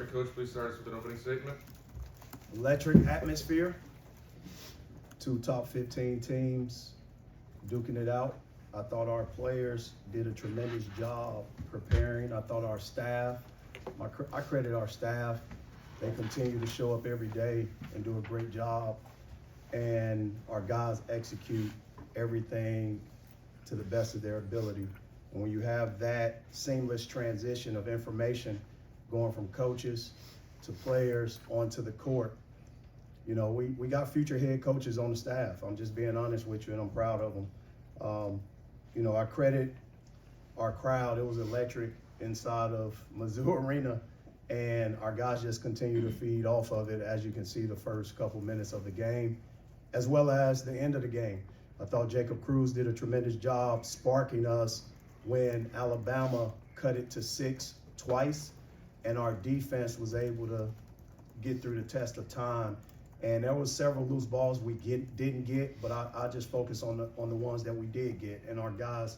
Department. Coach, please start us with an opening statement. Electric atmosphere. 2 top 15 teams duking it out. I thought our players did a tremendous job preparing. I thought our staff, I credit our staff. They continue to show up every day and do a great job. And our guys execute everything to the best of their ability. And when you have that seamless transition of information going from coaches to players onto the court, you know, we got future head coaches on the staff. I'm just being honest with you, and I'm proud of them. You know, I credit our crowd. It was electric inside of Mizzou Arena, and our guys just continue to feed off of it, as you can see the first couple minutes of the game, as well as the end of the game. I thought Jacob Cruz did a tremendous job sparking us when Alabama cut it to 6 twice, and our defense was able to get through the test of time. And there was several loose balls we didn't get, but I just focused on the ones that we did get. And our guys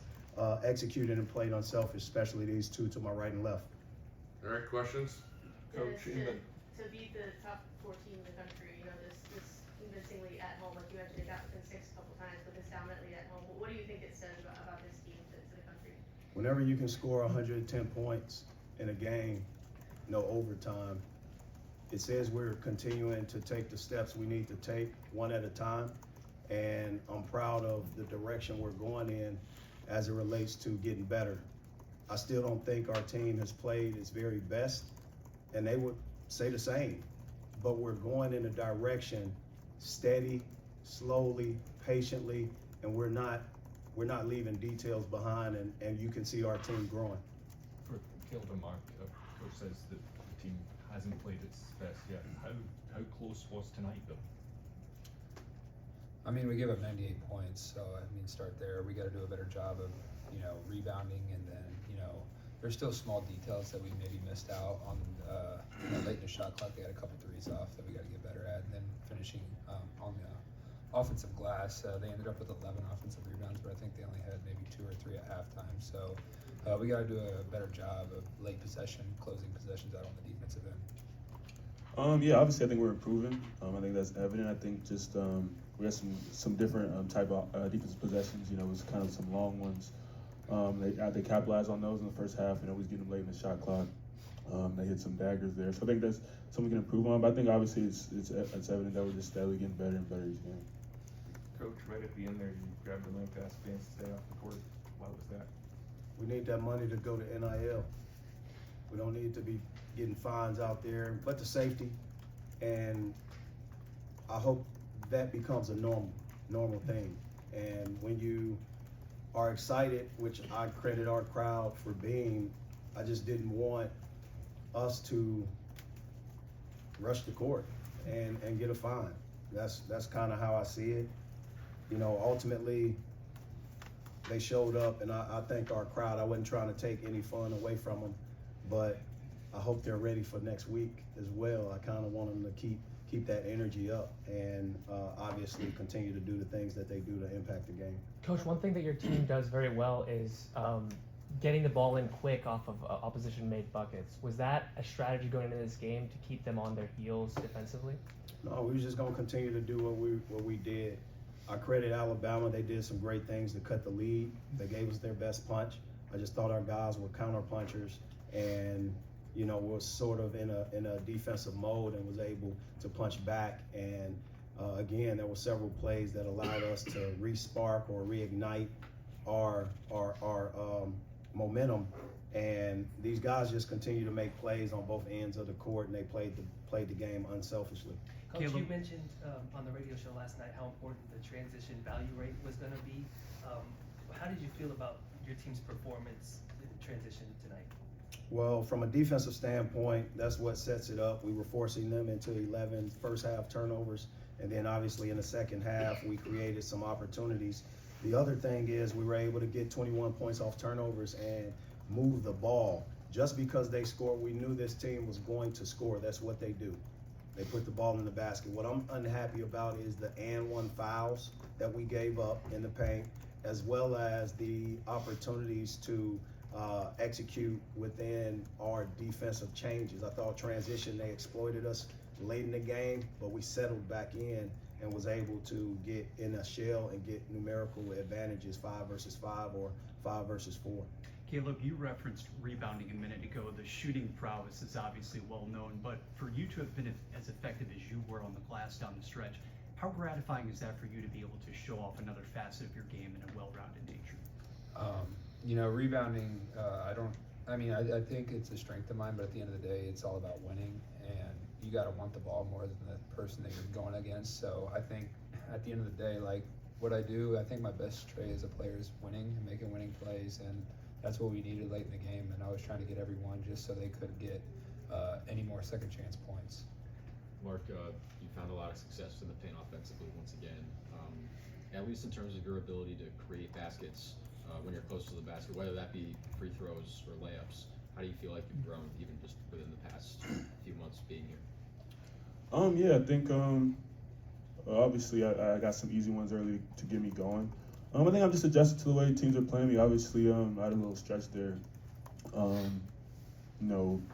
executed and played unselfish, especially these two to my right and left. All right, questions? Coach, to beat the top 14 in the country, you know, this convincingly at home, like you mentioned, it got within 6 a couple times, but this dominantly at home. What do you think it says about this team to the country? Whenever you can score 110 points in a game, no overtime, it says we're continuing to take the steps we need to take one at a time. And I'm proud of the direction we're going in as it relates to getting better. I still don't think our team has played its very best, and they would say the same. But we're going in a direction, steady, slowly, patiently, and we're not leaving details behind, and you can see our team growing. For Caleb and Mark, coach says that the team hasn't played its best yet. How close was tonight though? I mean, we gave up 98 points, so I mean, start there. We got to do a better job of, you know, rebounding, and then, you know, there's still small details that we maybe missed out on. You know, late in the shot clock, they had a couple threes off that we got to get better at, and then finishing on the offensive glass. They ended up with 11 offensive rebounds, but I think they only had maybe 2 or 3 at halftime. So we got to do a better job of late possession, closing possessions out on the defensive end. Yeah, obviously I think we're improving. I think that's evident. I think just we had some different type of defensive possessions. You know, it was kind of some long ones. They capitalized on those in the first half. You know, we was getting them late in the shot clock. They hit some daggers there. So I think that's something we can improve on. But I think obviously it's evident that we're just steadily getting better and better each game. Coach, right at the end there, you grabbed the lane pass, fans to stay off the court. Why was that? We need that money to go to NIL. We don't need to be getting fines out there, but the safety, and I hope that becomes a normal thing. And when you are excited, which I credit our crowd for being, I just didn't want us to rush the court and get a fine. That's kind of how I see it. You know, ultimately, they showed up, and I thank our crowd. I wasn't trying to take any fun away from them, but I hope they're ready for next week as well. I kind of want them to keep that energy up and obviously continue to do the things that they do to impact the game. Coach, one thing that your team does very well is getting the ball in quick off of opposition-made buckets. Was that a strategy going into this game to keep them on their heels defensively? No, we were just going to continue to do what we did. I credit Alabama. They did some great things to cut the lead. They gave us their best punch. I just thought our guys were counter punchers, and you know, was sort of in a defensive mode and was able to punch back. And again, there were several plays that allowed us to re-spark or reignite our momentum. And these guys just continue to make plays on both ends of the court, and they played the game unselfishly. Coach, you mentioned on the radio show last night how important the transition value rate was going to be. How did you feel about your team's performance in transition tonight? Well, from a defensive standpoint, that's what sets it up. We were forcing them into 11 first half turnovers, and then obviously in the second half, we created some opportunities. The other thing is we were able to get 21 points off turnovers and move the ball. Just because they scored, we knew this team was going to score. That's what they do. They put the ball in the basket. What I'm unhappy about is the and one fouls that we gave up in the paint, as well as the opportunities to execute within our defensive changes. I thought transition, they exploited us late in the game, but we settled back in and was able to get in a shell and get numerical advantages, 5 versus 5 or 5 versus 4. Caleb, you referenced rebounding a minute ago. The shooting prowess is obviously well known, but for you to have been as effective as you were on the glass down the stretch, how gratifying is that for you to be able to show off another facet of your game in a well-rounded nature? Rebounding, I think it's a strength of mine, but at the end of the day, it's all about winning, and you got to want the ball more than the person that you're going against. So I think at the end of the day, like what I do, I think my best trait as a player is winning and making winning plays, and that's what we needed late in the game, and I was trying to get everyone just so they couldn't get any more second chance points. Mark, you found a lot of success in the paint offensively once again, at least in terms of your ability to create baskets when you're close to the basket, whether that be free throws or layups. How do you feel like you've grown even just within the past few months being here? I think obviously I got some easy ones early to get me going. I think I'm just adjusted to the way teams are playing me. Obviously, I had a little stretch there.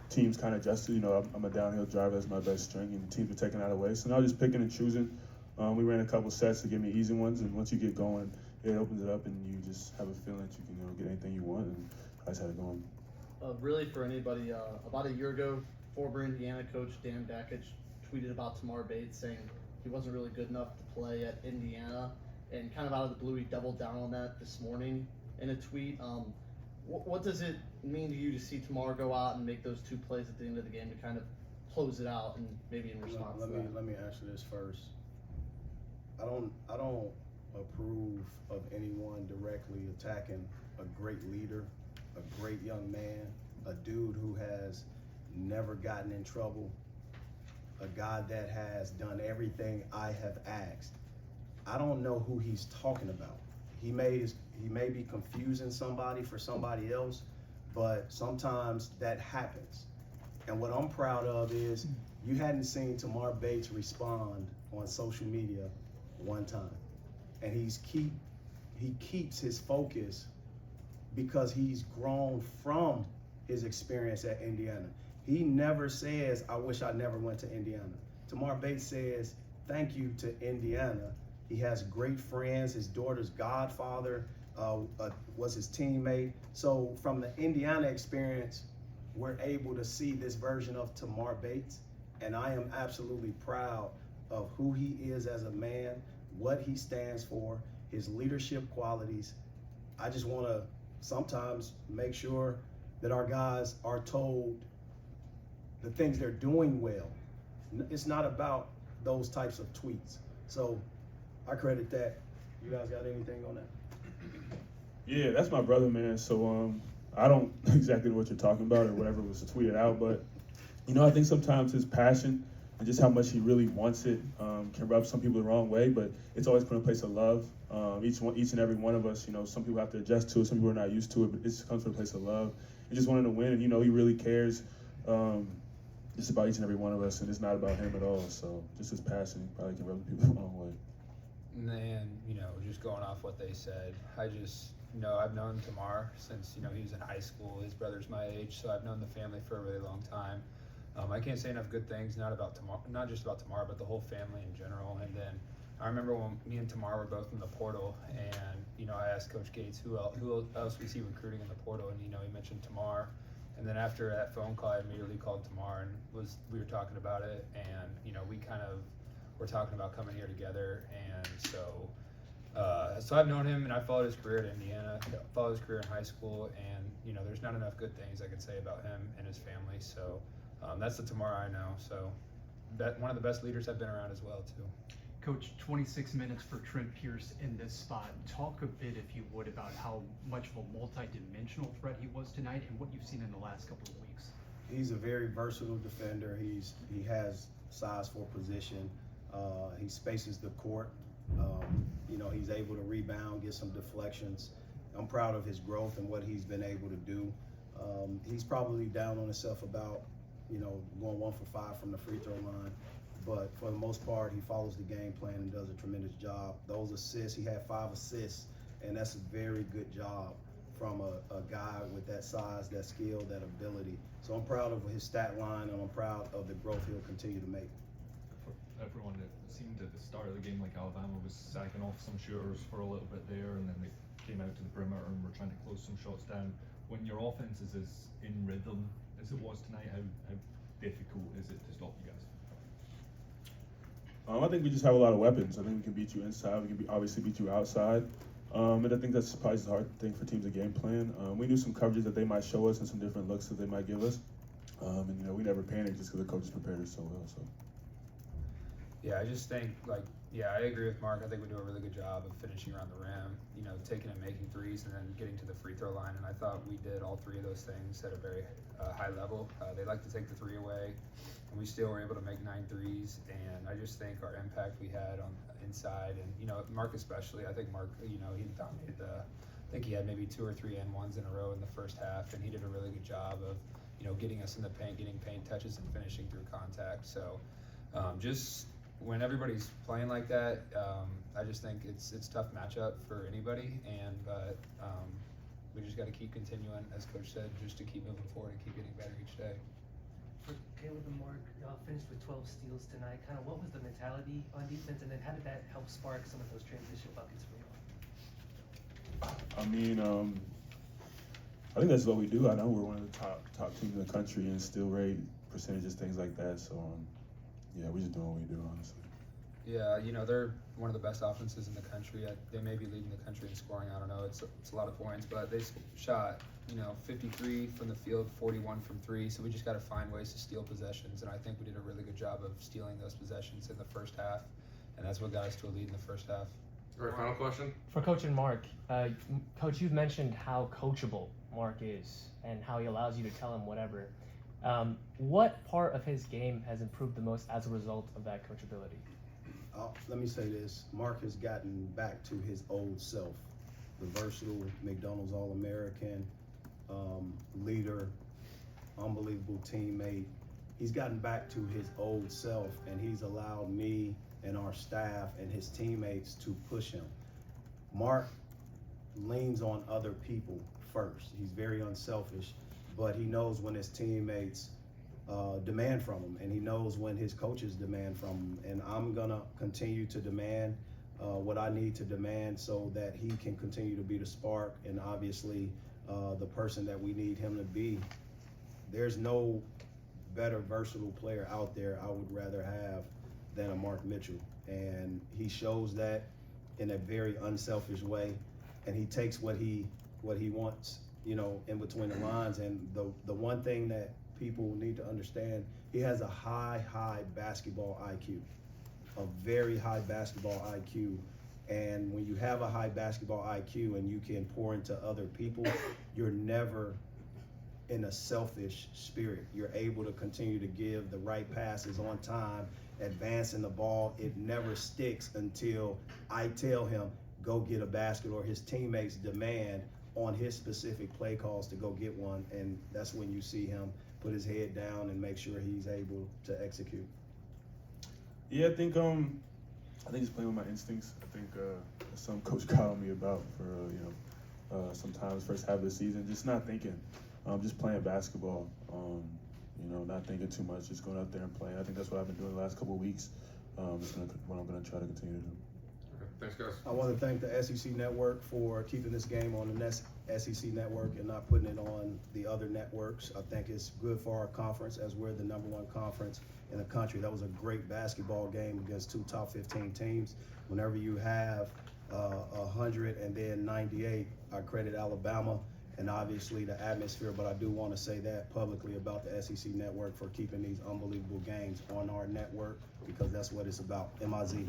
Teams kind of adjusted. I'm a downhill driver, that's my best strength, and teams were taking that away. So now just picking and choosing. We ran a couple sets to give me easy ones, and once you get going, it opens it up, and you just have a feeling that you can get anything you want, and I just had it going. Really, for anybody, about a year ago, former Indiana coach Dan Dakich tweeted about Tamar Bates, saying he wasn't really good enough to play at Indiana, and kind of out of the blue, he doubled down on that this morning in a tweet. What does it mean to you to see Tamar go out and make those 2 plays at the end of the game to kind of close it out, and maybe in response to that? Let me answer this first. I don't approve of anyone directly attacking a great leader, a great young man, a dude who has never gotten in trouble, a guy that has done everything I have asked. I don't know who he's talking about. He may be confusing somebody for somebody else, but sometimes that happens. And what I'm proud of is you hadn't seen Tamar Bates respond on social media one time. And he keeps his focus because he's grown from his experience at Indiana. He never says, I wish I never went to Indiana. Tamar Bates says, thank you to Indiana. He has great friends. His daughter's godfather was his teammate. So from the Indiana experience, we're able to see this version of Tamar Bates. And I am absolutely proud of who he is as a man, what he stands for, his leadership qualities. I just want to sometimes make sure that our guys are told the things they're doing well. It's not about those types of tweets. So I credit that. You guys got anything on that? Yeah, that's my brother, man. So I don't know exactly what you're talking about or whatever was tweeted out, but I think sometimes his passion and just how much he really wants it can rub some people the wrong way, but it's always put in a place of love. Each and every one of us, some people have to adjust to it, some people are not used to it, but it just comes from a place of love. He just wanted to win, and he really cares just about each and every one of us, and it's not about him at all. So just his passion probably can rub people the wrong way. And then, just going off what they said, I've known Tamar since, he was in high school. His brother's my age, so I've known the family for a really long time. I can't say enough good things, not just about Tamar, but the whole family in general. And then I remember when me and Tamar were both in the portal, and, I asked Coach Gates who else we see recruiting in the portal, and, he mentioned Tamar. And then after that phone call, I immediately called Tamar, and we were talking about it, and, we kind of were talking about coming here together. And so I've known him, and I followed his career at Indiana, followed his career in high school, and, there's not enough good things I could say about him and his family. So that's the Tamar I know. So one of the best leaders I've been around as well, too. Coach, 26 minutes for Trent Pierce in this spot. Talk a bit, if you would, about how much of a multi-dimensional threat he was tonight and what you've seen in the last couple of weeks. He's a very versatile defender. He has size for position. He spaces the court. He's able to rebound, get some deflections. I'm proud of his growth and what he's been able to do. He's probably down on himself about, going 1 for 5 from the free throw line. But for the most part, he follows the game plan and does a tremendous job. Those assists, he had 5 assists, and that's a very good job from a guy with that size, that skill, that ability. So I'm proud of his stat line, and I'm proud of the growth he'll continue to make. For everyone, it seemed at the start of the game like Alabama was sacking off some shooters for a little bit there, and then they came out to the perimeter and were trying to close some shots down. When your offense is as in rhythm as it was tonight, how difficult is it to stop you guys? I think we just have a lot of weapons. I think we can beat you inside. We can obviously beat you outside. And I think that's probably the hard thing for teams to game plan. We knew some coverages that they might show us and some different looks that they might give us. And you know, we never panicked just because the coaches prepared us so well. So. Yeah, I just think, I agree with Mark. I think we do a really good job of finishing around the rim, you know, taking and making threes and then getting to the free throw line. And I thought we did all three of those things at a very high level. They like to take the three away, and we still were able to make 9 threes. And I just think our impact we had on inside, and, you know, Mark especially, I think Mark, you know, he dominated I think he had maybe 2 or 3 and-1s in a row in the first half, and he did a really good job of, you know, getting us in the paint, getting paint touches, and finishing through contact. So just when everybody's playing like that, I just think it's a tough matchup for anybody, but we just got to keep continuing, as Coach said, just to keep moving forward and keep getting better each day. For Caleb and Mark, y'all finished with 12 steals tonight. Kind of what was the mentality on defense, and then how did that help spark some of those transition buckets for y'all? I mean, I think that's what we do. I know we're one of the top teams in the country in steal rate, percentages, things like that. So, yeah, we're just doing what we do, honestly. Yeah, you know, they're one of the best offenses in the country. They may be leading the country in scoring. I don't know. It's a lot of points, but they shot, you know, 53 from the field, 41 from 3. So we just got to find ways to steal possessions, and I think we did a really good job of stealing those possessions in the first half, and that's what got us to a lead in the first half. All right, final question. For Coach and Mark, Coach, you've mentioned how coachable Mark is and how he allows you to tell him whatever. What part of his game has improved the most as a result of that coachability? Let me say this. Mark has gotten back to his old self, the versatile McDonald's All-American, leader, unbelievable teammate. He's gotten back to his old self, and he's allowed me and our staff and his teammates to push him. Mark leans on other people first. He's very unselfish, but he knows when his teammates demand from him, and he knows when his coaches demand from him. And I'm gonna continue to demand what I need to demand so that he can continue to be the spark and obviously the person that we need him to be. There's no better versatile player out there I would rather have than a Mark Mitchell, and he shows that in a very unselfish way, and he takes what he wants, you know, in between the lines. And the one thing that people need to understand, he has a high basketball IQ, a very high basketball IQ. And when you have a high basketball IQ and you can pour into other people, you're never in a selfish spirit. You're able to continue to give the right passes on time, advancing the ball. It never sticks until I tell him, go get a basket, or his teammates demand on his specific play calls to go get one. And that's when you see him put his head down and make sure he's able to execute. Yeah, I think he's playing with my instincts. I think that's something Coach got on me about for sometimes first half of the season, just not thinking, just playing basketball. Not thinking too much, just going out there and playing. I think that's what I've been doing the last couple of weeks. It's what I'm going to try to continue to do. Okay, thanks, guys. I want to thank the SEC Network for keeping this game on the SEC Network and not putting it on the other networks. I think it's good for our conference, as we're the #1 conference in the country. That was a great basketball game against 2 top 15 teams. Whenever you have 100 and then 98, I credit Alabama and obviously the atmosphere, but I do want to say that publicly about the SEC Network for keeping these unbelievable games on our network, because that's what it's about. MIZ.